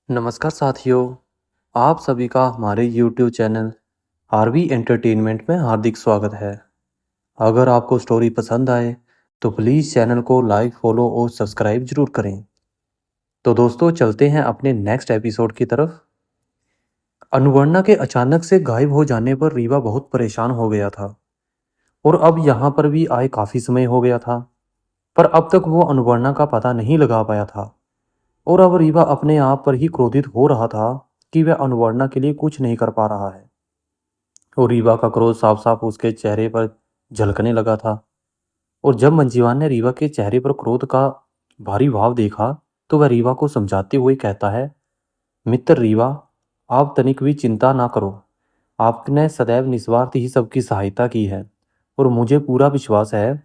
नमस्कार साथियों, आप सभी का हमारे YouTube चैनल आरवी एंटरटेनमेंट में हार्दिक स्वागत है। अगर आपको स्टोरी पसंद आए तो प्लीज़ चैनल को लाइक, फॉलो और सब्सक्राइब जरूर करें। तो दोस्तों चलते हैं अपने नेक्स्ट एपिसोड की तरफ। अनुवर्णा के अचानक से गायब हो जाने पर रीवा बहुत परेशान हो गया था और अब यहाँ पर भी आए काफ़ी समय हो गया था, पर अब तक वो अनुवर्णा का पता नहीं लगा पाया था। और अब रीवा अपने आप पर ही क्रोधित हो रहा था कि वह अनुवर्णा के लिए कुछ नहीं कर पा रहा है। और रीवा का क्रोध साफ साफ उसके चेहरे पर झलकने लगा था। और जब मंजीवान ने रीवा के चेहरे पर क्रोध का भारी भाव देखा तो वह रीवा को समझाते हुए कहता है, मित्र रीवा, आप तनिक भी चिंता ना करो। आपने सदैव निस्वार्थ ही सबकी सहायता की है और मुझे पूरा विश्वास है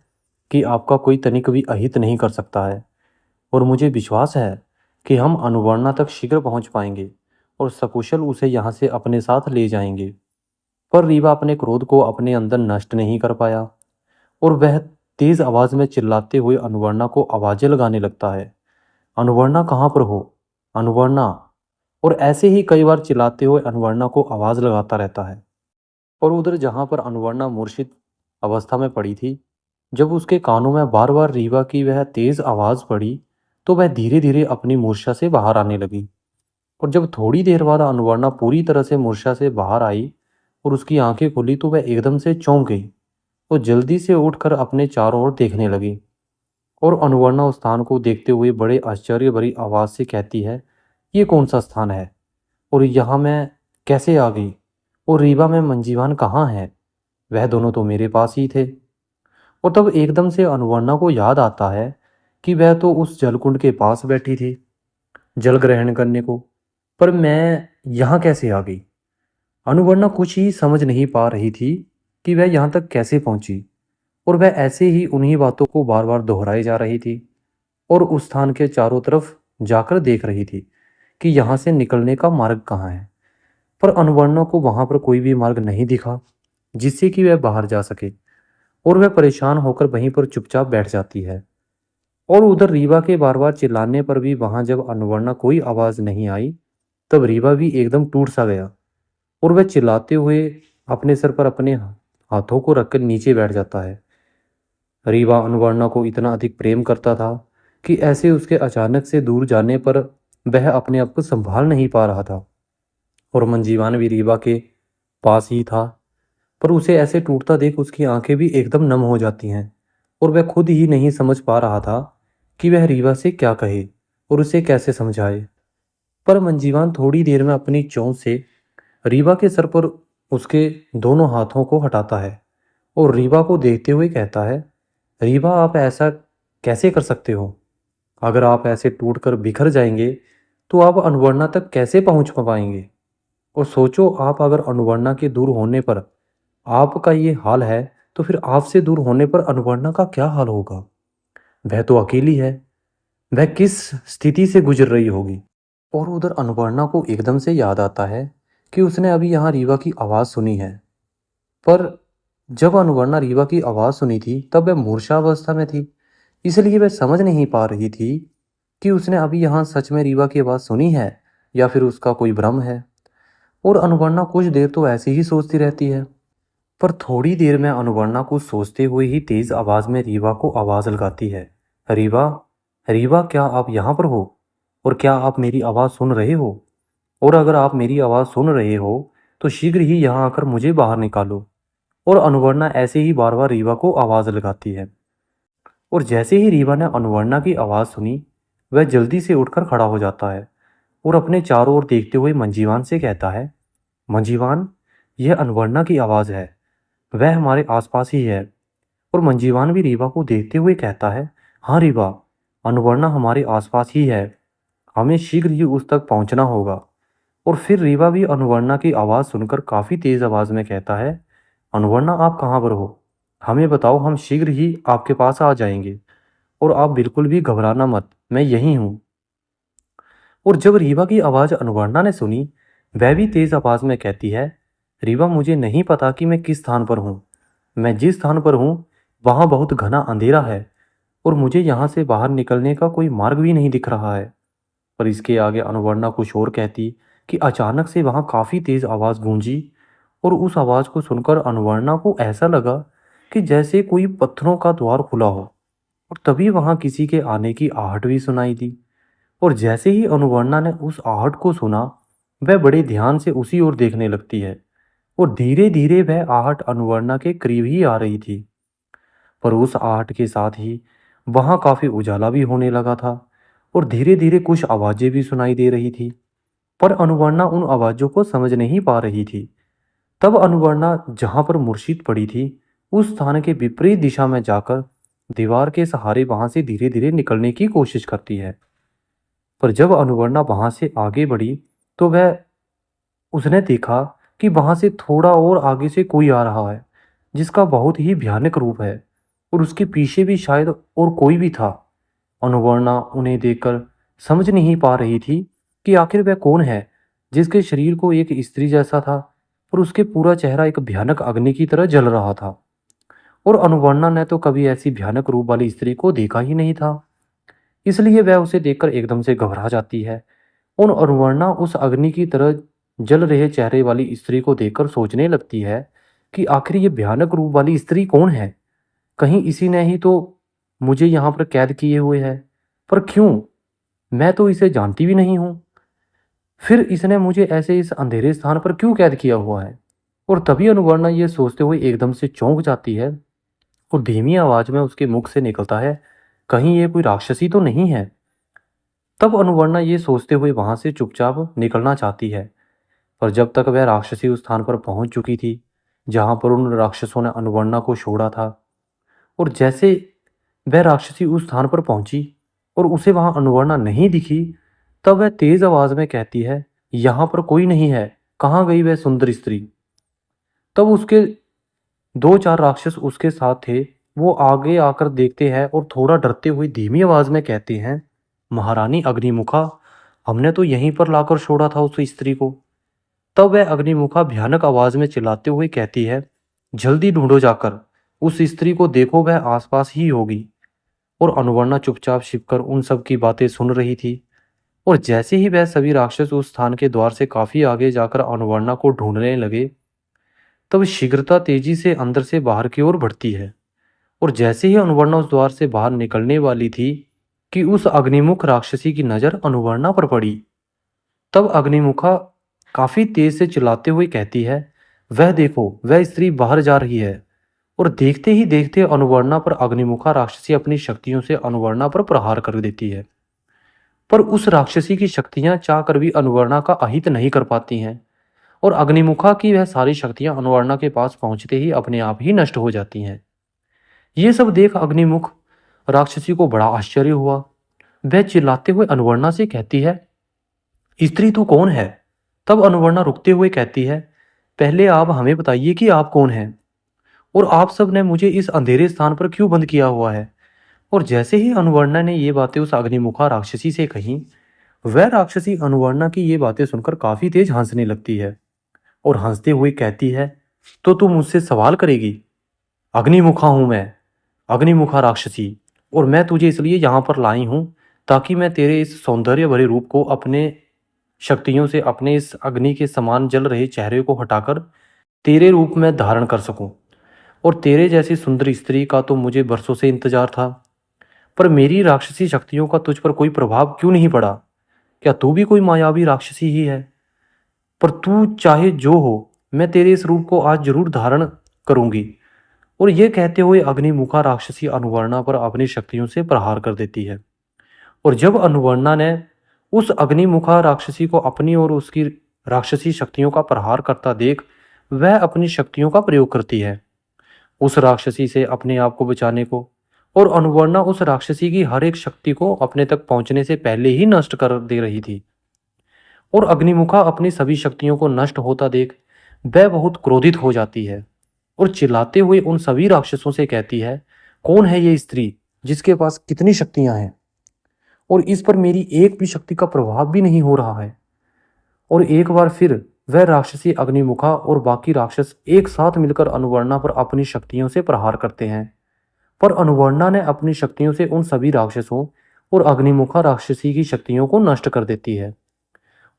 कि आपका कोई तनिक भी अहित नहीं कर सकता है। और मुझे विश्वास है कि हम अनुवर्णा तक शीघ्र पहुंच पाएंगे और सकुशल उसे यहाँ से अपने साथ ले जाएंगे। पर रीवा अपने क्रोध को अपने अंदर नष्ट नहीं कर पाया और वह तेज आवाज में चिल्लाते हुए अनुवर्णा को आवाजें लगाने लगता है। अनुवर्णा कहाँ पर हो? अनुवर्णा! और ऐसे ही कई बार चिल्लाते हुए अनुवर्णा को आवाज लगाता रहता है। और उधर जहाँ पर अनुवर्णा मूर्छित अवस्था में पड़ी थी, जब उसके कानों में बार बार रीवा की वह तेज आवाज पड़ी तो वह धीरे धीरे अपनी मूर्छा से बाहर आने लगी। और जब थोड़ी देर बाद अनुवर्णा पूरी तरह से मूर्छा से बाहर आई और उसकी आंखें खुली तो वह एकदम से चौंक गई और जल्दी से उठकर अपने चारों ओर देखने लगी। और अनुवर्णा उस स्थान को देखते हुए बड़े आश्चर्य भरी आवाज से कहती है, ये कौन सा स्थान है और यहाँ मैं कैसे आ गई? और रीवा में मंजीवान कहाँ है? वह दोनों तो मेरे पास ही थे। और तब एकदम से अनुवर्णा को याद आता है कि वह तो उस जलकुंड के पास बैठी थी जल ग्रहण करने को, पर मैं यहाँ कैसे आ गई? अनुवर्णा कुछ ही समझ नहीं पा रही थी कि वह यहाँ तक कैसे पहुंची। और वह ऐसे ही उन्हीं बातों को बार बार दोहराई जा रही थी और उस स्थान के चारों तरफ जाकर देख रही थी कि यहाँ से निकलने का मार्ग कहाँ है। पर अनुवर्णा को वहां पर कोई भी मार्ग नहीं दिखा जिससे कि वह बाहर जा सके और वह परेशान होकर वहीं पर चुपचाप बैठ जाती है। और उधर रीवा के बार बार चिल्लाने पर भी वहां जब अनुवर्णा कोई आवाज नहीं आई तब रीवा भी एकदम टूट सा गया और वह चिल्लाते हुए अपने सर पर अपने हाथों को रखकर नीचे बैठ जाता है। रीवा अनुवर्णा को इतना अधिक प्रेम करता था कि ऐसे उसके अचानक से दूर जाने पर वह अपने आप को संभाल नहीं पा रहा था। और मंजीवान भी रीवा के पास ही था, पर उसे ऐसे टूटता देख उसकी आंखें भी एकदम नम हो जाती हैं और वह खुद ही नहीं समझ पा रहा था कि वह रीवा से क्या कहे और उसे कैसे समझाए। पर मंजीवान थोड़ी देर में अपनी चोंच से रीवा के सर पर उसके दोनों हाथों को हटाता है और रीवा को देखते हुए कहता है, रीवा, आप ऐसा कैसे कर सकते हो? अगर आप ऐसे टूटकर बिखर जाएंगे तो आप अनुवर्णा तक कैसे पहुंच पाएंगे? और सोचो, आप अगर अनुवर्णा के दूर होने पर आपका ये हाल है तो फिर आपसे दूर होने पर अनुवर्णा का क्या हाल होगा? वह तो अकेली है, वह किस स्थिति से गुजर रही होगी? और उधर अनुवर्णा को एकदम से याद आता है कि उसने अभी यहाँ रीवा की आवाज़ सुनी है। पर जब अनुवर्णा रीवा की आवाज़ सुनी थी तब वह मूर्छावस्था में थी, इसलिए वह समझ नहीं पा रही थी कि उसने अभी यहाँ सच में रीवा की आवाज़ सुनी है या फिर उसका कोई भ्रम है। और अनुवर्णा कुछ देर तो ऐसे ही सोचती रहती है, पर थोड़ी देर में अनुवर्णा कुछ सोचते हुए ही तेज आवाज़ में रीवा को आवाज़ लगाती है, रीवा, रीवा, क्या आप यहाँ पर हो? और क्या आप मेरी आवाज़ सुन रहे हो? और अगर आप मेरी आवाज़ सुन रहे हो तो शीघ्र ही यहाँ आकर मुझे बाहर निकालो। और अनुवर्णा ऐसे ही बार बार रीवा को आवाज़ लगाती है। और जैसे ही रीवा ने अनुवर्णा की आवाज़ सुनी वह जल्दी से उठकर खड़ा हो जाता है और अपने चारों ओर देखते हुए मंजीवान से कहता है, मंजीवान, यह अनुवर्णा की आवाज़ है, वह हमारे आसपास ही है। और मंजीवान भी रीवा को देखते हुए कहता है, हाँ रीवा, अनुवर्णा हमारे आसपास ही है, हमें शीघ्र ही उस तक पहुंचना होगा। और फिर रीवा भी अनुवर्णा की आवाज़ सुनकर काफ़ी तेज़ आवाज़ में कहता है, अनुवर्णा, आप कहाँ पर हो? हमें बताओ, हम शीघ्र ही आपके पास आ जाएंगे और आप बिल्कुल भी घबराना मत, मैं यहीं हूँ। और जब रीवा की आवाज़ अनुवर्णा ने सुनी वह भी तेज़ आवाज़ में कहती है, रीवा, मुझे नहीं पता कि मैं किस स्थान पर हूँ। मैं जिस स्थान पर हूँ वहाँ बहुत घना अंधेरा है और मुझे यहाँ से बाहर निकलने का कोई मार्ग भी नहीं दिख रहा है। पर इसके आगे अनुवर्णा कुछ और कहती कि अचानक से वहाँ काफ़ी तेज़ आवाज़ गूंजी और उस आवाज़ को सुनकर अनुवर्णा को ऐसा लगा कि जैसे कोई पत्थरों का द्वार खुला हो और तभी वहाँ किसी के आने की आहट भी सुनाई दी। और जैसे ही अनुवर्णा ने उस आहट को सुना, वह बड़े ध्यान से उसी ओर देखने लगती है और धीरे धीरे वह आहट अनुवर्णा के करीब ही आ रही थी। पर उस आहट के साथ ही वहाँ काफ़ी उजाला भी होने लगा था और धीरे धीरे कुछ आवाज़ें भी सुनाई दे रही थी। पर अनुवर्णा उन आवाज़ों को समझ नहीं पा रही थी। तब अनुवर्णा जहाँ पर मूर्छित पड़ी थी, उस स्थान के विपरीत दिशा में जाकर दीवार के सहारे वहाँ से धीरे धीरे निकलने की कोशिश करती है। पर जब अनुवर्णा वहाँ से आगे बढ़ी तो वह उसने देखा कि वहाँ से थोड़ा और आगे से कोई आ रहा है, जिसका बहुत ही भयानक रूप है और उसके पीछे भी शायद और कोई भी था। अनुवर्णा उन्हें देखकर समझ नहीं पा रही थी कि आखिर वह कौन है, जिसके शरीर को एक स्त्री जैसा था और उसके पूरा चेहरा एक भयानक अग्नि की तरह जल रहा था। और अनुवर्णा ने तो कभी ऐसी भयानक रूप वाली स्त्री को देखा ही नहीं था, इसलिए वह उसे देखकर एकदम से घबरा जाती है। और अनुवर्णा उस अग्नि की तरह जल रहे चेहरे वाली स्त्री को देखकर सोचने लगती है कि आखिर ये भयानक रूप वाली स्त्री कौन है। कहीं इसी ने ही तो मुझे यहाँ पर कैद किए हुए है, पर क्यों? मैं तो इसे जानती भी नहीं हूँ। फिर इसने मुझे ऐसे इस अंधेरे स्थान पर क्यों कैद किया हुआ है? और तभी अनुवर्णा ये सोचते हुए एकदम से चौंक जाती है और धीमी आवाज में उसके मुख से निकलता है, कहीं ये कोई राक्षसी तो नहीं है। तब अनुवर्णा ये सोचते हुए वहां से चुपचाप निकलना चाहती है, पर जब तक वह राक्षसी उस स्थान पर पहुंच चुकी थी जहां पर उन राक्षसों ने अनुवर्णा को छोड़ा था, और जैसे वह राक्षसी उस स्थान पर पहुंची और उसे वहां अनुवर्णा नहीं दिखी, तब वह तेज आवाज में कहती है, यहाँ पर कोई नहीं है, कहाँ गई वह सुंदर स्त्री? तब उसके दो चार राक्षस उसके साथ थे, वो आगे आकर देखते हैं और थोड़ा डरते हुए धीमी आवाज में कहते हैं, महारानी अग्निमुखा, हमने तो यहीं पर लाकर छोड़ा था उस स्त्री को। तब वह अग्निमुखा भयानक आवाज में चिल्लाते हुए कहती है, जल्दी ढूंढो जाकर, उस स्त्री को देखो, वह आसपास ही होगी। और अनुवर्णा चुपचाप छिपकर उन सब की बातें सुन रही थी। और जैसे ही वह सभी राक्षस उस स्थान के द्वार से काफी आगे जाकर अनुवर्णा को ढूंढने लगे, तब शीघ्रता तेजी से अंदर से बाहर की ओर बढ़ती है। और जैसे ही अनुवर्णा उस द्वार से बाहर निकलने वाली थी कि उस अग्निमुख राक्षसी की नजर अनुवर्णा पर पड़ी। तब अग्निमुखा काफी तेज से चिल्लाते हुए कहती है, वह देखो, वह स्त्री बाहर जा रही है। और देखते ही देखते अनुवर्णा पर अग्निमुखा राक्षसी अपनी शक्तियों से अनुवर्णा पर प्रहार कर देती है। पर उस राक्षसी की शक्तियां चाहकर भी अनुवर्णा का अहित नहीं कर पाती हैं और अग्निमुखा की वह सारी शक्तियां अनुवर्णा के पास पहुंचते ही अपने आप ही नष्ट हो जाती हैं। ये सब देख अग्निमुख राक्षसी को बड़ा आश्चर्य हुआ। वह चिल्लाते हुए अनुवर्णा से कहती है, स्त्री तू कौन है? तब अनुवर्णा रुकते हुए कहती है, पहले आप हमें बताइए कि आप कौन हैं और आप सब ने मुझे इस अंधेरे स्थान पर क्यों बंद किया हुआ है। और जैसे ही अनुवर्णा ने ये बातें उस अग्निमुखा राक्षसी से कही, वह राक्षसी अनुवर्णा की ये बातें सुनकर काफी तेज हंसने लगती है और हंसते हुए कहती है, तो तू मुझसे सवाल करेगी? अग्निमुखा हूं मैं, अग्निमुखा राक्षसी, और मैं तुझे इसलिए यहाँ पर लाई हूँ ताकि मैं तेरे इस सौंदर्य भरे रूप को अपने शक्तियों से अपने इस अग्नि के समान जल रहे चेहरे को हटाकर तेरे रूप में धारण कर सकूं। और तेरे जैसी सुंदर स्त्री का तो मुझे बरसों से इंतजार था, पर मेरी राक्षसी शक्तियों का तुझ पर कोई प्रभाव क्यों नहीं पड़ा? क्या तू भी कोई मायावी राक्षसी ही है? पर तू चाहे जो हो, मैं तेरे इस रूप को आज जरूर धारण करूंगी। और यह कहते हुए अग्निमुखा राक्षसी अनुवर्णा पर अपनी शक्तियों से प्रहार कर देती है। और जब अनुवर्णा ने उस अग्निमुखा राक्षसी को अपनी और उसकी राक्षसी शक्तियों का प्रहार करता देख वह अपनी शक्तियों का प्रयोग करती है उस राक्षसी से अपने आप को बचाने को। और अनुवर्णा उस राक्षसी की हर एक शक्ति को अपने तक पहुंचने से पहले ही नष्ट कर दे रही थी। और अग्निमुखा अपनी सभी शक्तियों को नष्ट होता देख वह बहुत क्रोधित हो जाती है और चिल्लाते हुए उन सभी राक्षसों से कहती है, कौन है ये स्त्री जिसके पास कितनी शक्तियां हैं और इस पर मेरी एक भी शक्ति का प्रभाव भी नहीं हो रहा है। और एक बार फिर वह राक्षसी अग्निमुखा और बाकी राक्षस एक साथ मिलकर अनुवर्णा पर अपनी शक्तियों से प्रहार करते हैं। पर अनुवर्णा ने अपनी शक्तियों से उन सभी राक्षसों और अग्निमुखा राक्षसी की शक्तियों को नष्ट कर देती है।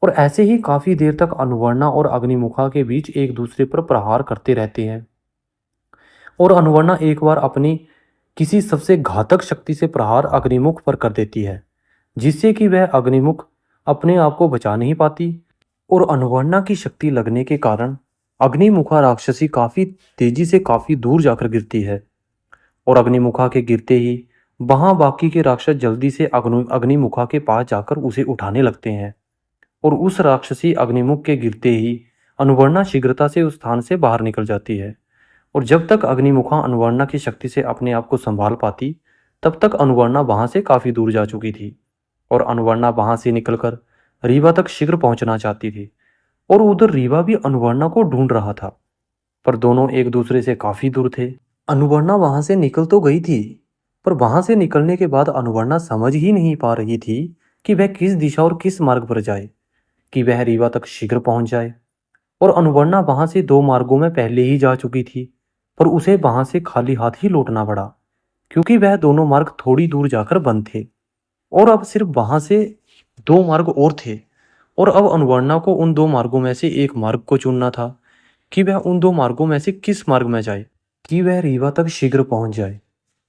और ऐसे ही काफी देर तक अनुवर्णा और अग्निमुखा के बीच एक दूसरे पर प्रहार करते रहते हैं। और अनुवर्णा एक बार अपनी किसी सबसे घातक शक्ति से प्रहार अग्निमुख पर कर देती है, जिससे कि वह अग्निमुख अपने आप को बचा नहीं पाती। और अनुवर्णा की शक्ति लगने के कारण अग्निमुखा राक्षसी काफी तेजी से काफी दूर जाकर गिरती है। और अग्निमुखा के गिरते ही वहां बाकी के राक्षस जल्दी से अग्निमुखा के पास जाकर उसे उठाने लगते हैं। और उस राक्षसी अग्निमुख के गिरते ही अनुवर्णा शीघ्रता से उस स्थान से बाहर निकल जाती है। और जब तक अग्निमुखा अनुवर्णा की शक्ति से अपने आप को संभाल पाती, तब तक अनुवर्णा वहां से काफी दूर जा चुकी थी। और अनुवर्णा वहां से निकलकर रीवा तक शीघ्र पहुंचना चाहती थी। और उधर रीवा भी अनुवर्णा को ढूंढ रहा था, पर दोनों एक दूसरे से काफी दूर थे। अनुवर्णा वहां से निकल तो गई थी, पर वहां से निकलने के बाद अनुवर्णा समझ ही नहीं पा रही थी कि वह किस दिशा और किस मार्ग पर जाए, कि वह रीवा तक शीघ्र पहुंच जाए। और अनुवर्णा वहां से दो मार्गों में पहले ही जा चुकी थी, पर उसे वहां से खाली हाथ ही लौटना पड़ा, क्योंकि वह दोनों मार्ग थोड़ी दूर जाकर बंद थे। और अब सिर्फ वहां से दो मार्ग और थे। और अब अनुवर्णा को उन दो मार्गों में से एक मार्ग को चुनना था, कि वह उन दो मार्गों में से किस मार्ग में जाए, कि वह रीवा तक शीघ्र पहुंच जाए।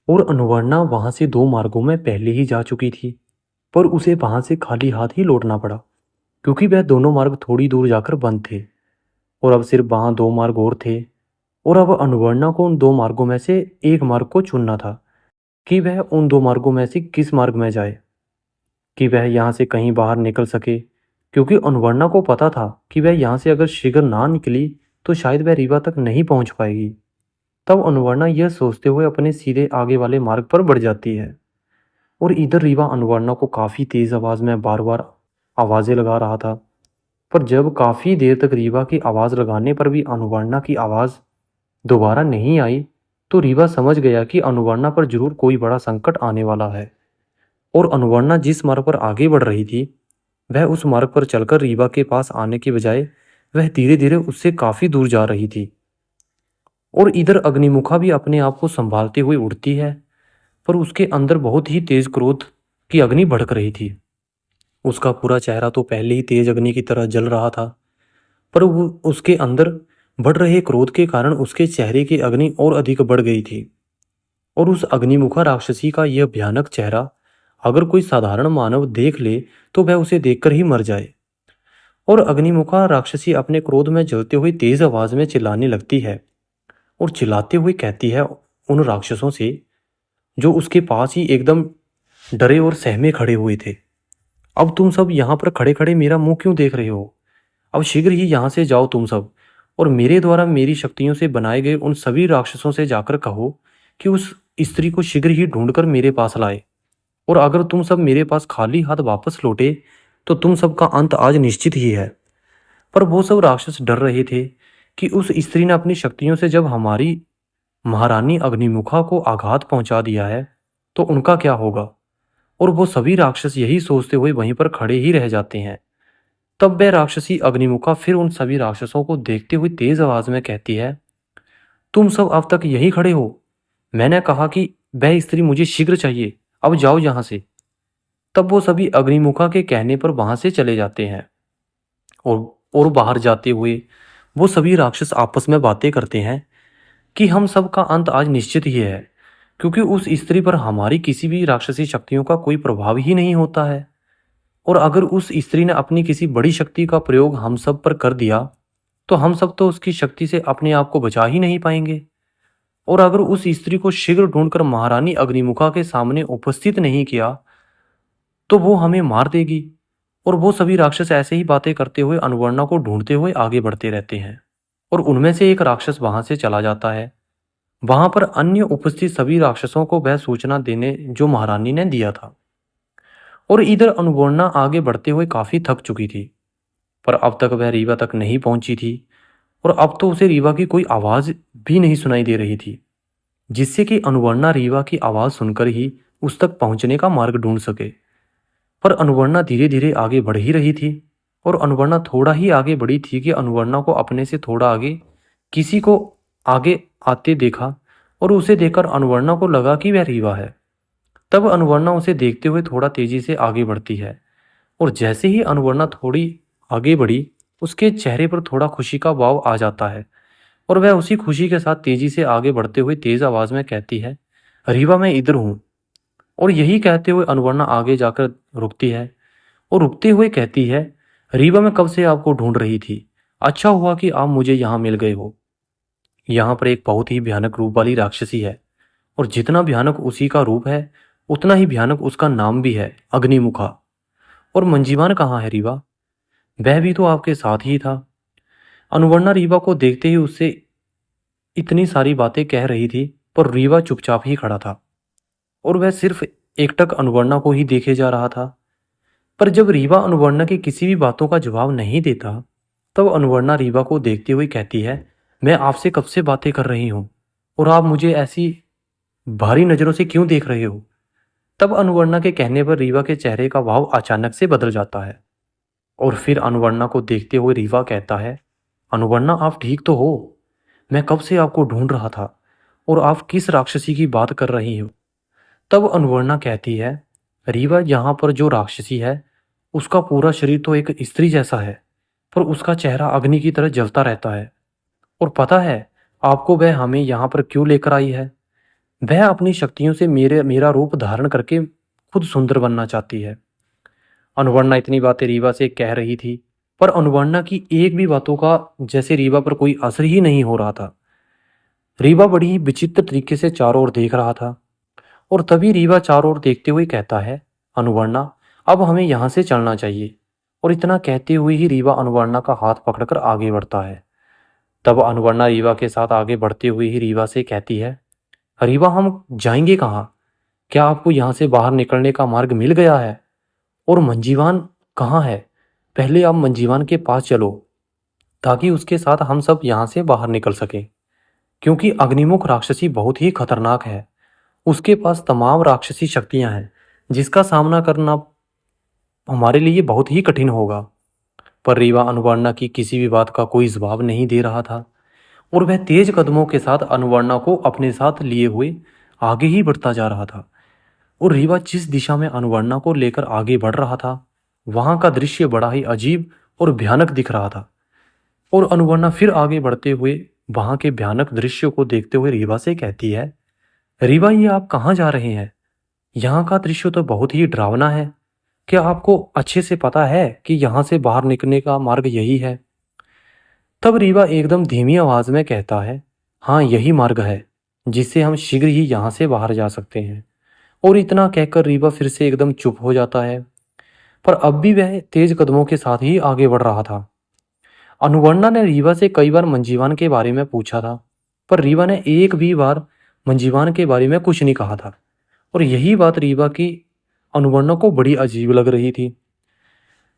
और अनुवर्णा वहां से दो मार्गों में पहले ही जा चुकी थी, पर उसे वहां से खाली हाथ ही लौटना पड़ा, क्योंकि वह दोनों मार्ग थोड़ी दूर जाकर बंद थे। और अब सिर्फ वहां दो मार्ग और थे। और अब अनुवर्णा को उन दो मार्गों में से एक मार्ग को चुनना था, कि वह उन दो मार्गों में से किस मार्ग में जाए, कि वह यहाँ से कहीं बाहर निकल सके, क्योंकि अनुवर्णा को पता था कि वह यहाँ से अगर शीघ्र ना निकली तो शायद वह रीवा तक नहीं पहुंच पाएगी। तब अनुवर्णा यह सोचते हुए अपने सीधे आगे वाले मार्ग पर बढ़ जाती है। और इधर रीवा अनुवर्णा को काफी तेज आवाज में बार बार आवाजें लगा रहा था। पर जब काफी देर तक रीवा की आवाज लगाने पर भी अनुवर्णा की आवाज दोबारा नहीं आई, तो रीवा समझ गया कि अनुवर्णा पर जरूर कोई बड़ा संकट आने वाला है। और अनुवर्णा जिस मार्ग पर आगे बढ़ रही थी, वह उस मार्ग पर चलकर रीवा के पास आने के बजाय वह धीरे धीरे उससे काफी दूर जा रही थी। और इधर अग्निमुखा भी अपने आप को संभालते हुए उड़ती है, पर उसके अंदर बहुत ही तेज क्रोध की अग्नि भड़क रही थी। उसका पूरा चेहरा तो पहले ही तेज अग्नि की तरह जल रहा था, पर वो उसके अंदर बढ़ रहे क्रोध के कारण उसके चेहरे की अग्नि और अधिक बढ़ गई थी। और उस अग्निमुखा राक्षसी का यह भयानक चेहरा अगर कोई साधारण मानव देख ले तो वह उसे देखकर ही मर जाए। और अग्निमुखा राक्षसी अपने क्रोध में जलते हुए तेज आवाज में चिल्लाने लगती है, और चिल्लाते हुए कहती है उन राक्षसों से जो उसके पास ही एकदम डरे और सहमे खड़े हुए थे, अब तुम सब यहाँ पर खड़े खड़े मेरा मुंह क्यों देख रहे हो? अब शीघ्र ही यहाँ से जाओ तुम सब, और मेरे द्वारा मेरी शक्तियों से बनाए गए उन सभी राक्षसों से जाकर कहो कि उस स्त्री को शीघ्र ही ढूंढकर मेरे पास लाए। और अगर तुम सब मेरे पास खाली हाथ वापस लौटे तो तुम सबका अंत आज निश्चित ही है। पर वो सब राक्षस डर रहे थे कि उस स्त्री ने अपनी शक्तियों से जब हमारी महारानी अग्निमुखा को आघात पहुंचा दिया है तो उनका क्या होगा। और वो सभी राक्षस यही सोचते हुए वहीं पर खड़े ही रह जाते हैं। तब वह राक्षसी अग्निमुखा फिर उन सभी राक्षसों को देखते हुए तेज आवाज में कहती है, तुम सब अब तक यही खड़े हो? मैंने कहा कि वह स्त्री मुझे शीघ्र चाहिए, अब जाओ यहाँ से। तब वो सभी अग्निमुखा के कहने पर वहां से चले जाते हैं। और बाहर जाते हुए वो सभी राक्षस आपस में बातें करते हैं कि हम सब का अंत आज निश्चित ही है, क्योंकि उस स्त्री पर हमारी किसी भी राक्षसी शक्तियों का कोई प्रभाव ही नहीं होता है। और अगर उस स्त्री ने अपनी किसी बड़ी शक्ति का प्रयोग हम सब पर कर दिया तो हम सब तो उसकी शक्ति से अपने आप को बचा ही नहीं पाएंगे। और अगर उस स्त्री को शीघ्र ढूंढकर महारानी अग्निमुखा के सामने उपस्थित नहीं किया तो वो हमें मार देगी। और वो सभी राक्षस ऐसे ही बातें करते हुए अनुवर्णा को ढूंढते हुए आगे बढ़ते रहते हैं। और उनमें से एक राक्षस वहां से चला जाता है। वहां पर अन्य उपस्थित सभी राक्षसों को वह सूचना देने जो महारानी ने दिया था। और इधर अनुवर्णा आगे बढ़ते हुए काफी थक चुकी थी, पर अब तक वह रीवा तक नहीं पहुंची थी। और अब तो उसे रीवा की कोई आवाज भी नहीं सुनाई दे रही थी, जिससे कि अनुवर्णा रीवा की आवाज सुनकर ही उस तक पहुंचने का मार्ग ढूंढ सके। पर अनुवर्णा धीरे धीरे आगे बढ़ ही रही थी। और अनुवर्णा थोड़ा ही आगे बढ़ी थी कि अनुवर्णा को अपने से थोड़ा आगे किसी को आगे आते देखा, और उसे देखकर अनुवर्णा को लगा कि वह रीवा है। तब अनुवर्णा उसे देखते हुए थोड़ा तेजी से आगे बढ़ती है और जैसे ही अनुवर्णा थोड़ी आगे बढ़ी, उसके चेहरे पर थोड़ा खुशी का भाव आ जाता है और वह उसी खुशी के साथ तेजी से आगे बढ़ते हुए तेज आवाज में कहती है, रीवा मैं इधर हूँ। और यही कहते हुए अनुवर्णा आगे जाकर रुकती है और रुकते हुए कहती है, रीवा मैं कब से आपको ढूंढ रही थी। अच्छा हुआ कि आप मुझे यहाँ मिल गए हो। यहाँ पर एक बहुत ही भयानक रूप वाली राक्षसी है और जितना भयानक उसी का रूप है उतना ही भयानक उसका नाम भी है, अग्निमुखा। और मंजीवान कहाँ है रीवा? वह भी तो आपके साथ ही था। अनुवर्णा रीवा को देखते ही उससे इतनी सारी बातें कह रही थी, पर रीवा चुपचाप ही खड़ा था और वह सिर्फ एकटक अनुवर्णा को ही देखे जा रहा था। पर जब रीवा अनुवर्णा की किसी भी बातों का जवाब नहीं देता, तब अनुवर्णा रीवा को देखते हुए कहती है, मैं आपसे कब से बातें कर रही हूँ और आप मुझे ऐसी भारी नज़रों से क्यों देख रहे हो? तब अनुवर्णा के कहने पर रीवा के चेहरे का भाव अचानक से बदल जाता है और फिर अनुवर्णा को देखते हुए रीवा कहता है, अनुवर्णा आप ठीक तो हो? मैं कब से आपको ढूंढ रहा था और आप किस राक्षसी की बात कर रही हो? तब अनुवर्णा कहती है, रीवा यहाँ पर जो राक्षसी है उसका पूरा शरीर तो एक स्त्री जैसा है, पर उसका चेहरा अग्नि की तरह जलता रहता है। और पता है आपको वह हमें यहाँ पर क्यों लेकर आई है? वह अपनी शक्तियों से मेरा रूप धारण करके खुद सुंदर बनना चाहती है। अनुवर्णा इतनी बातें रीवा से कह रही थी, पर अनुवर्णा की एक भी बातों का जैसे रीवा पर कोई असर ही नहीं हो रहा था। रीवा बड़ी ही विचित्र तरीके से चारों ओर देख रहा था और तभी रीवा चारों ओर देखते हुए कहता है, अनुवर्णा अब हमें यहाँ से चलना चाहिए। और इतना कहते हुए ही रीवा अनुवर्णा का हाथ पकड़कर आगे बढ़ता है। तब अनुवर्णा रीवा के साथ आगे बढ़ते हुए ही रीवा से कहती है, रीवा हम जाएंगे कहाँ? क्या आपको यहाँ से बाहर निकलने का मार्ग मिल गया है? और मंजीवान कहाँ है? पहले आप मंजीवान के पास चलो ताकि उसके साथ हम सब यहाँ से बाहर निकल सकें, क्योंकि अग्निमुख राक्षसी बहुत ही खतरनाक है। उसके पास तमाम राक्षसी शक्तियाँ हैं जिसका सामना करना हमारे लिए बहुत ही कठिन होगा। पर रीवा अनुवर्णा की किसी भी बात का कोई जवाब नहीं दे रहा था और वह तेज कदमों के साथ अनुवर्णा को अपने साथ लिए हुए आगे ही बढ़ता जा रहा था। और रीवा जिस दिशा में अनुवर्णा को लेकर आगे बढ़ रहा था, वहां का दृश्य बड़ा ही अजीब और भयानक दिख रहा था। और अनुवर्णा फिर आगे बढ़ते हुए वहां के भयानक दृश्य को देखते हुए रीवा से कहती है, रीवा ये आप कहाँ जा रहे हैं? यहाँ का दृश्य तो बहुत ही डरावना है। क्या आपको अच्छे से पता है कि यहाँ से बाहर निकलने का मार्ग यही है? तब रीवा एकदम धीमी आवाज में कहता है, हाँ यही मार्ग है जिससे हम शीघ्र ही यहाँ से बाहर जा सकते हैं। और इतना कहकर रीवा फिर से एकदम चुप हो जाता है, पर अब भी वह तेज कदमों के साथ ही आगे बढ़ रहा था। अनुवर्णा ने रीवा से कई बार मंजीवान के बारे में पूछा था, पर रीवा ने एक भी बार मंजीवान के बारे में कुछ नहीं कहा था। और यही बात रीवा की अनुवर्णा को बड़ी अजीब लग रही थी।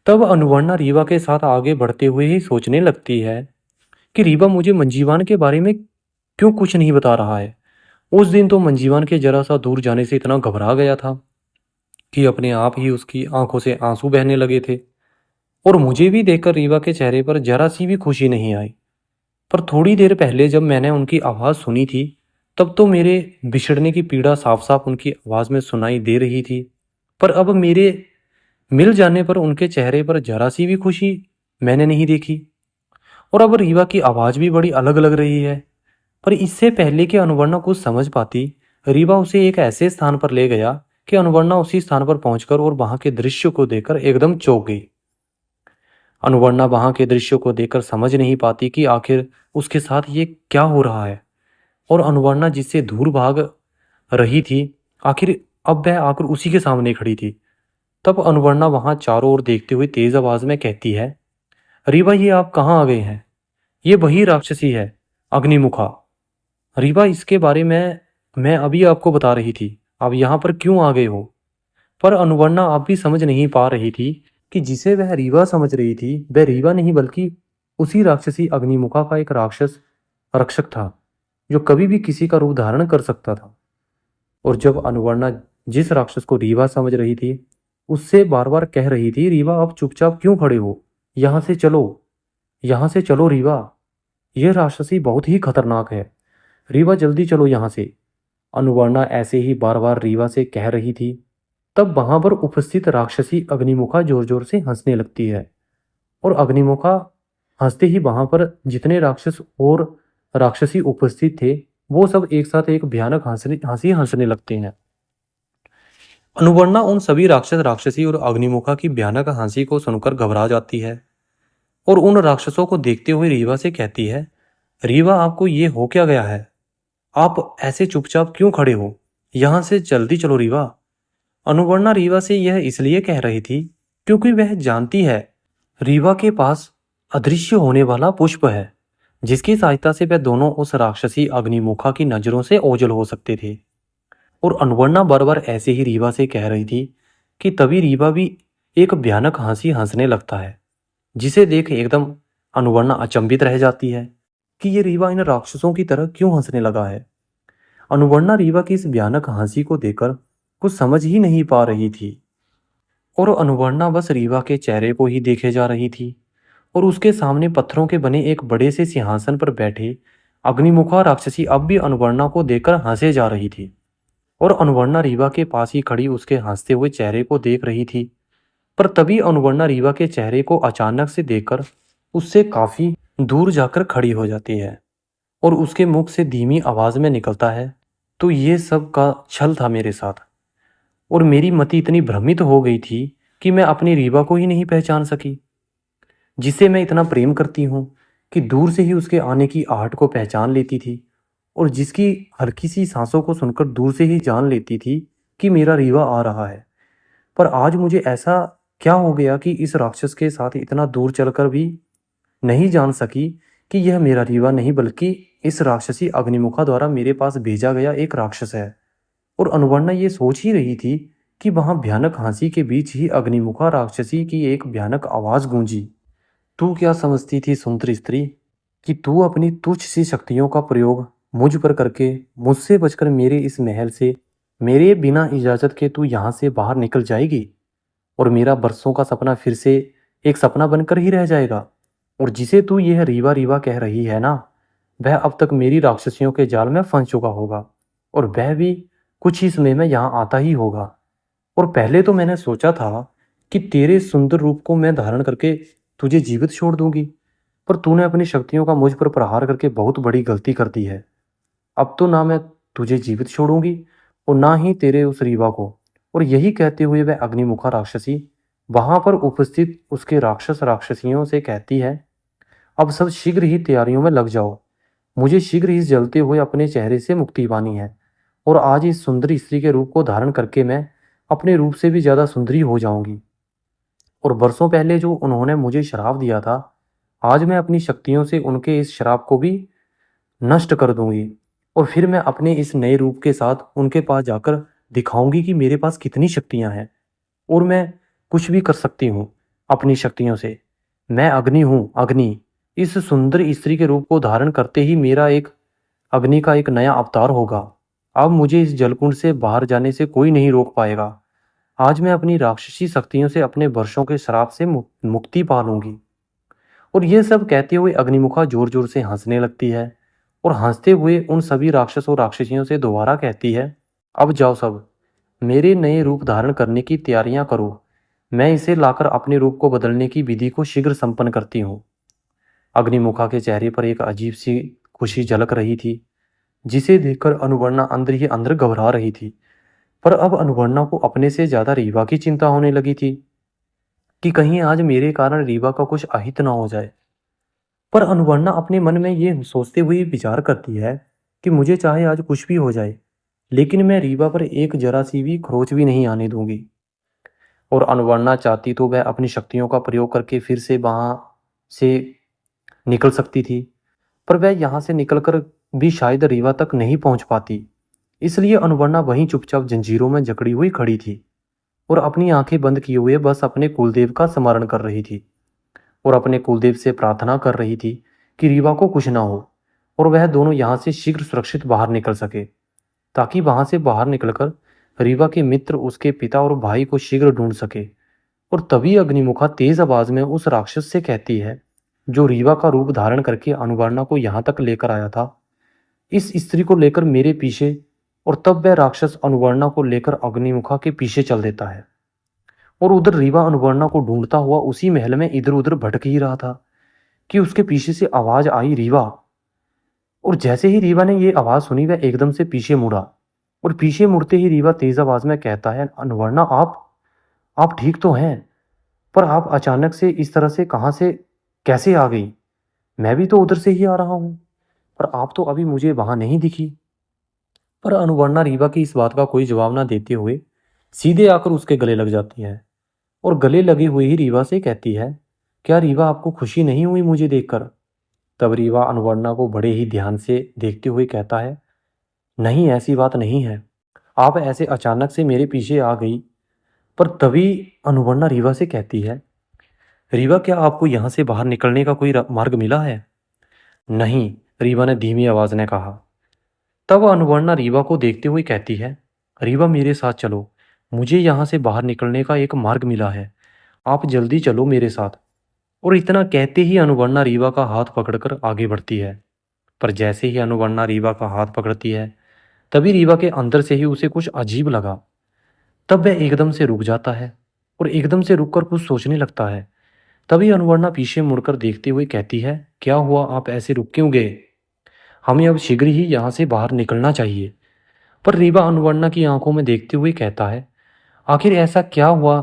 तब अनुवर्णा रीवा के साथ आगे बढ़ते हुए ही सोचने लगती है कि रीवा मुझे मंजीवान के बारे में क्यों कुछ नहीं बता रहा है। उस दिन तो मंजीवान के जरा सा दूर जाने से इतना घबरा गया था कि अपने आप ही उसकी आंखों से आंसू बहने लगे थे। और मुझे भी देखकर रीवा के चेहरे पर जरा सी भी खुशी नहीं आई। पर थोड़ी देर पहले जब मैंने उनकी आवाज़ सुनी थी, तब तो मेरे बिछड़ने की पीड़ा साफ साफ उनकी आवाज़ में सुनाई दे रही थी। पर अब मेरे मिल जाने पर उनके चेहरे पर जरा सी भी खुशी मैंने नहीं देखी। और अब रीवा की आवाज़ भी बड़ी अलग लग रही है। पर इससे पहले कि अनुवर्णा कुछ समझ पाती, रीवा उसे एक ऐसे स्थान पर ले गया कि अनुवर्णा उसी स्थान पर पहुंचकर और वहां के दृश्य को देखकर एकदम चौंक गई। अनुवर्णा वहां के दृश्य को देखकर समझ नहीं पाती कि आखिर उसके साथ ये क्या हो रहा है। और अनुवर्णा जिससे दूर भाग रही थी, आखिर अब वह आकर उसी के सामने खड़ी थी। तब अनुवर्णा वहां चारों ओर देखते हुए तेज आवाज में कहती है, रीवा ये आप कहाँ आ गए हैं? ये वही राक्षसी है, अग्निमुखा। रीवा इसके बारे में मैं अभी आपको बता रही थी, आप यहाँ पर क्यों आ गए हो? पर अनुवर्णा आप भी समझ नहीं पा रही थी कि जिसे वह रीवा समझ रही थी वह रीवा नहीं बल्कि उसी राक्षसी अग्निमुखा का एक राक्षस रक्षक था जो कभी भी किसी का रूप धारण कर सकता था। और जब अनुवर्णा जिस राक्षस को रीवा समझ रही थी उससे बार बार कह रही थी, रीवा आप चुपचाप क्यों खड़े हो? यहाँ से चलो, यहाँ से चलो रीवा, यह राक्षसी बहुत ही खतरनाक है। रीवा जल्दी चलो यहाँ से। अनुवर्णा ऐसे ही बार बार रीवा से कह रही थी। तब वहां पर उपस्थित राक्षसी अग्निमुखा जोर जोर से हंसने लगती है। और अग्निमुखा हंसते ही वहां पर जितने राक्षस और राक्षसी उपस्थित थे वो सब एक साथ एक भयानक हंसी हंसने लगते हैं। अनुवर्णा उन सभी राक्षस राक्षसी और अग्निमुखा की भयानक हंसी को सुनकर घबरा जाती है और उन राक्षसों को देखते हुए रीवा से कहती है, रीवा आपको ये हो क्या गया है? आप ऐसे चुपचाप क्यों खड़े हो? यहां से जल्दी चलो रीवा। अनुवर्णा रीवा से यह इसलिए कह रही थी क्योंकि वह जानती है रीवा के पास अदृश्य होने वाला पुष्प है जिसकी सहायता से वह दोनों उस राक्षसी अग्निमुखा की नजरों से ओझल हो सकते थे। और अनुवर्णा बार बार ऐसे ही रीवा से कह रही थी कि तभी रीवा भी एक भयानक हंसी हंसने लगता है जिसे देख एकदम अनुवर्णा अचंभित रह जाती है कि ये रीवा इन राक्षसों की तरह क्यों हंसने लगा है। अनुवर्णा रीवा की इस भयानक हंसी को देखकर कुछ समझ ही नहीं पा रही थी और अनुवर्णा बस रीवा के चेहरे को ही देखे जा रही थी और उसके सामने पत्थरों के बने एक बड़े से सिंहासन पर बैठे अग्निमुखा राक्षसी अब भी अनुवर्णा को देखकर हंसे जा रही थी और अनुवर्णा रीवा के पास ही खड़ी उसके हंसते हुए चेहरे को देख रही थी। पर तभी अनुवर्णा रीवा के चेहरे को अचानक से देखकर उससे काफी दूर जाकर खड़ी हो जाती है और उसके मुख से धीमी आवाज में निकलता है, तो ये सब का छल था मेरे साथ और मेरी मति इतनी भ्रमित हो गई थी कि मैं अपनी रीवा को ही नहीं पहचान सकी जिसे मैं इतना प्रेम करती हूँ कि दूर से ही उसके आने की आहट को पहचान लेती थी और जिसकी हल्की सी सांसों को सुनकर दूर से ही जान लेती थी कि मेरा रीवा आ रहा है। पर आज मुझे ऐसा क्या हो गया कि इस राक्षस के साथ इतना दूर चलकर भी नहीं जान सकी कि यह मेरा रीवा नहीं बल्कि इस राक्षसी अग्निमुखा द्वारा मेरे पास भेजा गया एक राक्षस है। और अनुवर्णा ये सोच ही रही थी कि वहां भयानक हंसी के बीच ही अग्निमुखा राक्षसी की एक भयानक आवाज गूंजी, तू क्या समझती थी सुंदर स्त्री कि तू अपनी तुच्छ सी शक्तियों का प्रयोग मुझ पर करके मुझसे बचकर मेरे इस महल से मेरे बिना इजाजत के तू यहाँ से बाहर निकल जाएगी और मेरा बरसों का सपना फिर से एक सपना बनकर ही रह जाएगा। और जिसे तू यह रीवा रीवा कह रही है ना, वह अब तक मेरी राक्षसियों के जाल में फंस चुका होगा और वह भी कुछ ही समय में यहाँ आता ही होगा। और पहले तो मैंने सोचा था कि तेरे सुंदर रूप को मैं धारण करके तुझे जीवित छोड़ दूंगी, पर तूने अपनी शक्तियों का मुझ पर प्रहार करके बहुत बड़ी गलती कर दी है। अब तो ना मैं तुझे जीवित छोड़ूंगी और ना ही तेरे उस रीवा को। और यही कहते हुए वह अग्निमुखा राक्षसी वहां पर उपस्थित उसके राक्षस राक्षसियों से कहती है, अब सब शीघ्र ही तैयारियों में लग जाओ, मुझे शीघ्र ही इस जलते हुए अपने चेहरे से मुक्ति पानी है और आज इस सुंदर स्त्री के रूप को धारण करके मैं अपने रूप से भी ज्यादा सुंदरी हो जाऊंगी। और बरसों पहले जो उन्होंने मुझे श्राप दिया था, आज मैं अपनी शक्तियों से उनके इस श्राप को भी नष्ट कर दूंगी और फिर मैं अपने इस नए रूप के साथ उनके पास जाकर दिखाऊंगी कि मेरे पास कितनी शक्तियां हैं और मैं कुछ भी कर सकती हूँ अपनी शक्तियों से। मैं अग्नि हूँ, अग्नि। इस सुंदर स्त्री के रूप को धारण करते ही मेरा एक अग्नि का एक नया अवतार होगा। अब मुझे इस जलकुंड से बाहर जाने से कोई नहीं रोक पाएगा। आज मैं अपनी राक्षसी शक्तियों से अपने वर्षों के श्राप से मुक्ति पा लूंगी। और यह सब कहते हुए अग्निमुखा जोर जोर से हंसने लगती है और हंसते हुए उन सभी राक्षस और राक्षसियों से दोबारा कहती है, अब जाओ सब, मेरे नए रूप धारण करने की तैयारियां करो। मैं इसे लाकर अपने रूप को बदलने की विधि को शीघ्र संपन्न करती हूँ। अग्निमुखा के चेहरे पर एक अजीब सी खुशी झलक रही थी जिसे देखकर अनुवर्णा अंदर ही अंदर घबरा रही थी। पर अब अनुवर्णा को अपने से ज्यादा रीवा की चिंता होने लगी थी कि कहीं आज मेरे कारण रीवा का कुछ अहित ना हो जाए। पर अनुवर्णा अपने मन में ये सोचते हुए विचार करती है कि मुझे चाहे आज कुछ भी हो जाए लेकिन मैं रीवा पर एक जरा सी भी खरोच भी नहीं आने दूंगी। और अनुवर्णा चाहती तो वह अपनी शक्तियों का प्रयोग करके फिर से वहां से निकल सकती थी, पर वह यहाँ से निकलकर भी शायद रीवा तक नहीं पहुंच पाती। इसलिए अनुवर्णा वहीं चुपचाप जंजीरों में जकड़ी हुई खड़ी थी और अपनी आंखें बंद किए हुए बस अपने कुलदेव का स्मरण कर रही थी और अपने कुलदेव से प्रार्थना कर रही थी कि रीवा को कुछ ना हो और वह दोनों यहाँ से शीघ्र सुरक्षित बाहर निकल सके, ताकि वहां से बाहर निकलकर रीवा के मित्र उसके पिता और भाई को शीघ्र ढूंढ सके। और तभी अग्निमुखा तेज आवाज में उस राक्षस से कहती है जो रीवा का रूप धारण करके अनुवर्णा को यहाँ तक लेकर आया था, इस स्त्री को लेकर मेरे पीछे और तब वह राक्षस अनुवर्णा को लेकर अग्निमुखा के पीछे चल देता है। और उधर रीवा अनुवर्णा को ढूंढता हुआ उसी महल में इधर उधर भटक ही रहा था कि उसके पीछे से आवाज आई, रीवा। और जैसे ही रीवा ने ये आवाज सुनी वह एकदम से पीछे मुड़ा, और पीछे मुड़ते ही रीवा तेज आवाज में कहता है, अनुवर्णा, आप ठीक तो हैं, पर आप अचानक से इस तरह से कहाँ से कैसे आ गई? मैं भी तो उधर से ही आ रहा हूँ, पर आप तो अभी मुझे वहां नहीं दिखी। पर अनुवर्णा रीवा की इस बात का कोई जवाब ना देते हुए सीधे आकर उसके गले लग जाती है, और गले लगी हुई ही रीवा से कहती है, क्या रीवा, आपको खुशी नहीं हुई मुझे देखकर? तब रीवा अनुवर्णा को बड़े ही ध्यान से देखते हुए कहता है, नहीं, ऐसी बात नहीं है, आप ऐसे अचानक से मेरे पीछे आ गई। पर तभी अनुवर्णा रीवा से कहती है, रीवा, क्या आपको यहाँ से बाहर निकलने का कोई मार्ग मिला है? नहीं, रीवा ने धीमी आवाज में कहा। तब अनुवर्णा रीवा को देखते हुए कहती है, रीवा, मेरे साथ चलो, मुझे यहाँ से बाहर निकलने का एक मार्ग मिला है, आप जल्दी चलो मेरे साथ। और इतना कहते ही अनुवर्णा रीवा का हाथ पकड़कर आगे बढ़ती है। पर जैसे ही अनुवर्णा रीवा का हाथ पकड़ती है, तभी रीवा के अंदर से ही उसे कुछ अजीब लगा। तब वह एकदम से रुक जाता है, और एकदम से रुककर कुछ सोचने लगता है। तभी अनुवर्णा पीछे मुड़कर देखते हुए कहती है, क्या हुआ, आप ऐसे रुक क्यों गए? हमें अब शीघ्र ही यहाँ से बाहर निकलना चाहिए। पर रीवा अनुवर्णा की आंखों में देखते हुए कहता है, आखिर ऐसा क्या हुआ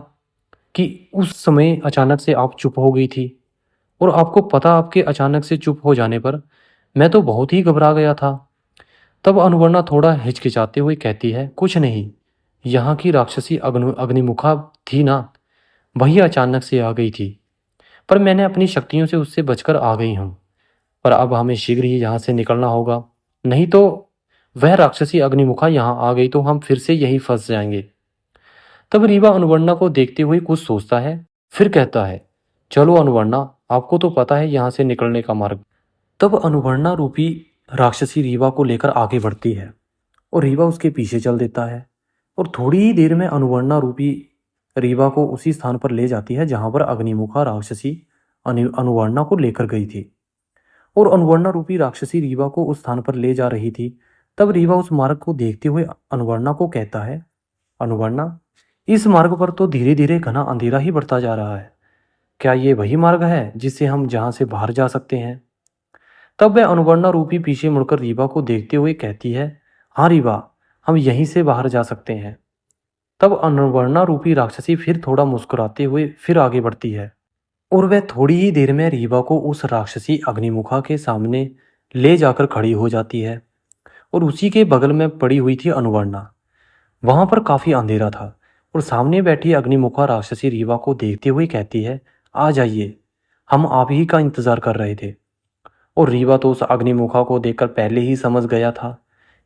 कि उस समय अचानक से आप चुप हो गई थी? और आपको पता, आपके अचानक से चुप हो जाने पर मैं तो बहुत ही घबरा गया था। तब अनुवर्णा थोड़ा हिचकिचाते हुए कहती है, कुछ नहीं, यहाँ की राक्षसी अग्निमुखा थी ना, वही अचानक से आ गई थी, पर मैंने अपनी शक्तियों से उससे बचकर आ गई हूँ। पर अब हमें शीघ्र ही यहाँ से निकलना होगा, नहीं तो वह राक्षसी अग्निमुखा यहाँ आ गई तो हम फिर से यहीं फंस जाएंगे। तब रीवा अनुवर्णा को देखते हुए कुछ सोचता है, फिर कहता है, चलो अनुवर्णा, आपको तो पता है यहाँ से निकलने का मार्ग। तब अनुवर्णा रूपी राक्षसी रीवा को लेकर आगे बढ़ती है, और रीवा उसके पीछे चल देता है, और थोड़ी ही देर में अनुवर्णा रूपी रीवा को उसी स्थान पर ले जाती है जहां पर अग्निमुखा राक्षसी अनुवर्णा को लेकर गई थी। और अनुवर्णा रूपी राक्षसी रीवा को उस स्थान पर ले जा रही थी। तब रीवा उस मार्ग को देखते हुए अनुवर्णा को कहता है, अनुवर्णा, इस मार्ग पर तो धीरे धीरे घना अंधेरा ही बढ़ता जा रहा है, क्या ये वही मार्ग है जिससे हम जहां से बाहर जा सकते हैं? तब वह अनुवर्णा रूपी पीछे मुड़कर रीवा को देखते हुए कहती है, हाँ रीवा, हम यहीं से बाहर जा सकते हैं। तब अनुवर्णा रूपी राक्षसी फिर थोड़ा मुस्कुराते हुए फिर आगे बढ़ती है, और वह थोड़ी ही देर में रीवा को उस राक्षसी अग्निमुखा के सामने ले जाकर खड़ी हो जाती है, और उसी के बगल में पड़ी हुई थी अनुवर्णा। वहां पर काफी अंधेरा था, और सामने बैठी अग्निमुखा राक्षसी रीवा को देखते हुए कहती है, आ जाइए, हम आप ही का इंतजार कर रहे थे। और रीवा तो उस अग्निमुखा को देखकर पहले ही समझ गया था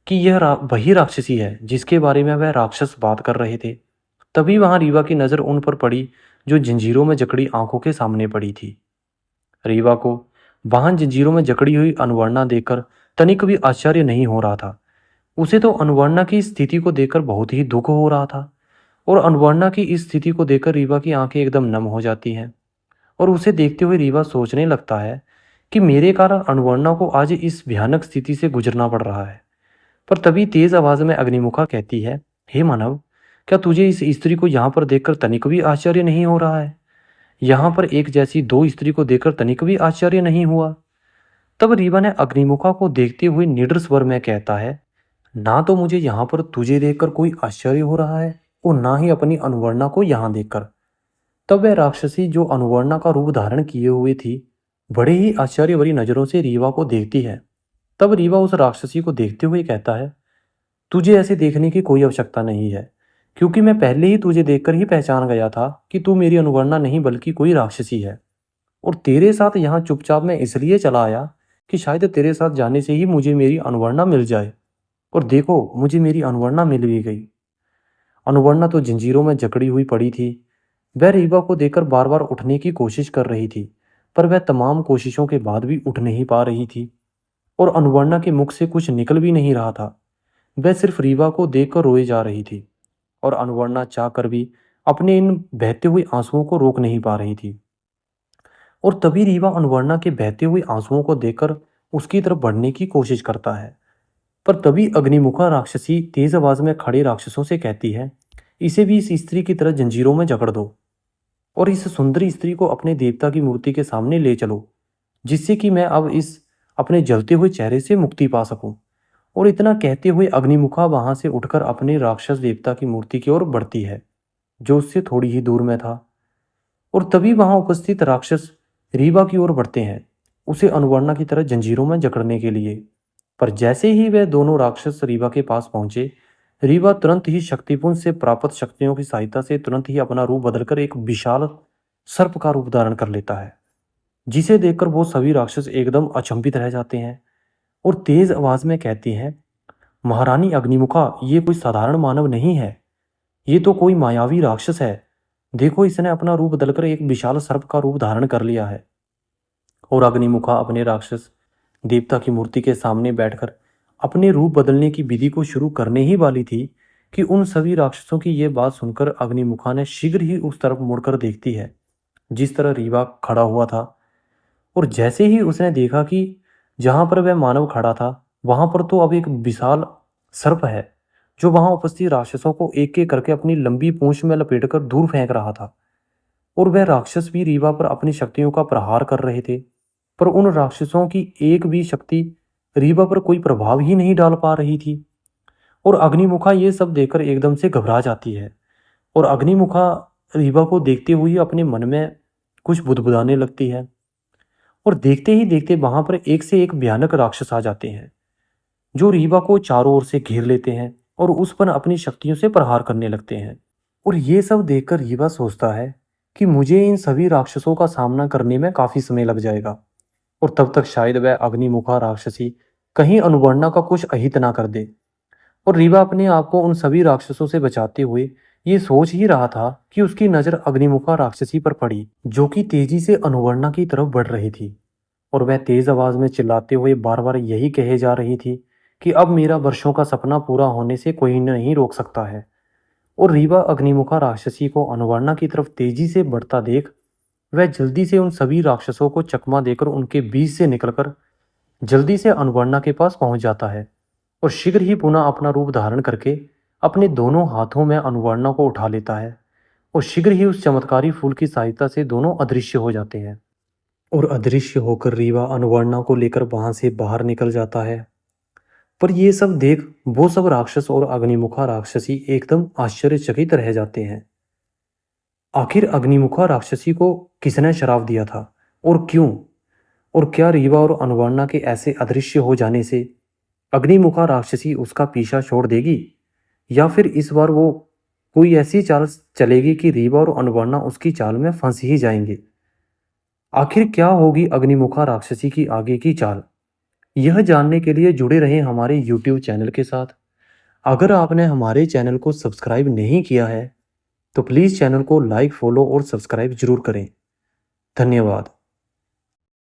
कि यह वही राक्षसी है जिसके बारे में वह राक्षस बात कर रहे थे। तभी वहां रीवा की नजर उन पर पड़ी जो जंजीरों में जकड़ी आंखों के सामने पड़ी थी। रीवा को वहां जंजीरों में जकड़ी हुई अनुवर्णा देखकर तनिक भी आश्चर्य नहीं हो रहा था। उसे तो अनुवर्णा की स्थिति को देखकर बहुत ही दुख हो रहा था, और अनुवर्णा की इस स्थिति को देखकर रीवा की आंखें एकदम नम हो जाती हैं। और उसे देखते हुए रीवा सोचने लगता है कि मेरे कारण अनुवर्णा को आज इस भयानक स्थिति से गुजरना पड़ रहा है। पर तभी तेज आवाज में अग्निमुखा कहती है, हे मानव, क्या तुझे इस स्त्री को यहाँ पर देखकर तनिक भी आश्चर्य नहीं हो रहा है? यहाँ पर एक जैसी दो स्त्री को देखकर तनिक भी आश्चर्य नहीं हुआ? तब रीवा ने अग्निमुखा को देखते हुए निडर स्वर में कहता है, ना तो मुझे यहाँ पर तुझे देखकर कोई आश्चर्य हो रहा है, और ना ही अपनी अनुवर्णा को यहाँ देखकर। तब वह राक्षसी जो अनुवर्णा का रूप धारण किए हुए थी, बड़े ही आश्चर्य भरी नजरों से रीवा को देखती है। तब रीवा उस राक्षसी को देखते हुए कहता है, तुझे ऐसे देखने की कोई आवश्यकता नहीं है, क्योंकि मैं पहले ही तुझे देखकर ही पहचान गया था कि तू मेरी अनुवर्णा नहीं बल्कि कोई राक्षसी है। और तेरे साथ यहाँ चुपचाप मैं इसलिए चला आया कि शायद तेरे साथ जाने से ही मुझे मेरी अनुवर्णा मिल जाए। और देखो, मुझे मेरी अनुवर्णा मिल भी गई। अनुवर्णा तो जंजीरों में जकड़ी हुई पड़ी थी। वह रीवा को देखकर बार बार उठने की कोशिश कर रही थी, पर वह तमाम कोशिशों के बाद भी उठ नहीं पा रही थी, और अनुवर्णा के मुख से कुछ निकल भी नहीं रहा था। वह सिर्फ रीवा को देखकर रोए जा रही थी, और अनुवर्णा चाहकर भी अपने इन बहते हुए आंसुओं को रोक नहीं पा रही थी। और तभी रीवा अनुवर्णा के बहते हुए आंसुओं को देखकर उसकी तरफ बढ़ने की कोशिश करता है, पर तभी अग्निमुखा राक्षसी तेज आवाज में खड़े राक्षसों से कहती है, इसे भी इस स्त्री की तरह जंजीरों में जकड़ दो और इस सुंदरी स्त्री को अपने देवता की मूर्ति के सामने ले चलो, जिससे कि मैं अब इस अपने जलते हुए चेहरे से मुक्ति पा सकूं। और इतना कहते हुए अग्निमुखा वहां से उठकर अपने राक्षस देवता की मूर्ति की ओर बढ़ती है, जो उससे थोड़ी ही दूर में था। और तभी वहां उपस्थित राक्षस रीवा की ओर बढ़ते हैं, उसे अनुवर्णा की तरह जंजीरों में जकड़ने के लिए। पर जैसे ही वे दोनों राक्षस रीवा के पास पहुंचे, रीवा तुरंत ही शक्तिपुंज से प्राप्त शक्तियों की सहायता से तुरंत ही अपना रूप बदलकर एक विशाल सर्प का रूप धारण कर लेता है, जिसे देखकर वो सभी राक्षस एकदम अचंभित रह जाते हैं और तेज आवाज में कहती हैं, महारानी अग्निमुखा, ये कोई साधारण मानव नहीं है, ये तो कोई मायावी राक्षस है। देखो, इसने अपना रूप बदलकर एक विशाल सर्प का रूप धारण कर लिया है। और अग्निमुखा अपने राक्षस देवता की मूर्ति के सामने बैठकर अपने रूप बदलने की विधि को शुरू करने ही वाली थी कि उन सभी राक्षसों की यह बात सुनकर अग्निमुखा ने शीघ्र ही उस तरफ मुड़कर देखती है जिस तरह रीवा खड़ा हुआ था। और जैसे ही उसने देखा कि जहां पर वह मानव खड़ा था, वहां पर तो अब एक विशाल सर्प है, जो वहां उपस्थित राक्षसों को एक एक करके अपनी लंबी पूंछ में लपेटकर दूर फेंक रहा था। और वह राक्षस भी रीवा पर अपनी शक्तियों का प्रहार कर रहे थे, पर उन राक्षसों की एक भी शक्ति रीवा पर कोई प्रभाव ही नहीं डाल पा रही थी। और अग्निमुखा ये सब देखकर एकदम से घबरा जाती है और अग्निमुखा रीवा को देखते हुए अपने मन में कुछ बुदबुदाने लगती है। और देखते ही देखते वहां पर एक से एक भयानक राक्षस आ जाते हैं, जो रीवा को चारों ओर से घेर लेते हैं और उस पर अपनी शक्तियों से प्रहार करने लगते हैं। और ये सब देखकर रीवा सोचता है कि मुझे इन सभी राक्षसों का सामना करने में काफी समय लग जाएगा और तब तक शायद वह अग्निमुखा राक्षसी कहीं अनुवर्णा का कुछ अहित ना कर दे। और रीवा अपने आप को उन सभी राक्षसों से बचाते हुए ये सोच ही रहा था कि उसकी नजर अग्निमुखा राक्षसी पर पड़ी, जो कि तेजी से अनुवर्णा की तरफ बढ़ रही थी। और वह तेज आवाज में चिल्लाते हुए बार बार यही कहे जा रही थी कि अब मेरा वर्षों का सपना पूरा होने से कोई नहीं रोक सकता है। और रीवा अग्निमुखा राक्षसी को अनुवर्णा की तरफ तेजी से बढ़ता देख वह जल्दी से उन सभी राक्षसों को चकमा देकर उनके बीच से निकलकर जल्दी से अनुवर्णा के पास पहुंच जाता है और शीघ्र ही पुनः अपना रूप धारण करके अपने दोनों हाथों में अनुवर्णा को उठा लेता है और शीघ्र ही उस चमत्कारी फूल की सहायता से दोनों अदृश्य हो जाते हैं। और अदृश्य होकर रीवा अनुवर्णा को लेकर वहां से बाहर निकल जाता है। पर ये सब देख वो सब राक्षस और अग्निमुखा राक्षसी एकदम आश्चर्यचकित रह जाते हैं। आखिर अग्निमुखा राक्षसी को किसने श्राप दिया था और क्यों? और क्या रीवा और अनुवर्णा के ऐसे अदृश्य हो जाने से अग्निमुखा राक्षसी उसका पीछा छोड़ देगी, या फिर इस बार वो कोई ऐसी चाल चलेगी कि रीवा और अनुवर्णा उसकी चाल में फंस ही जाएंगे? आखिर क्या होगी अग्निमुखा राक्षसी की आगे की चाल? यह जानने के लिए जुड़े रहें हमारे YouTube चैनल के साथ। अगर आपने हमारे चैनल को सब्सक्राइब नहीं किया है तो प्लीज़ चैनल को लाइक, फॉलो और सब्सक्राइब जरूर करें। धन्यवाद।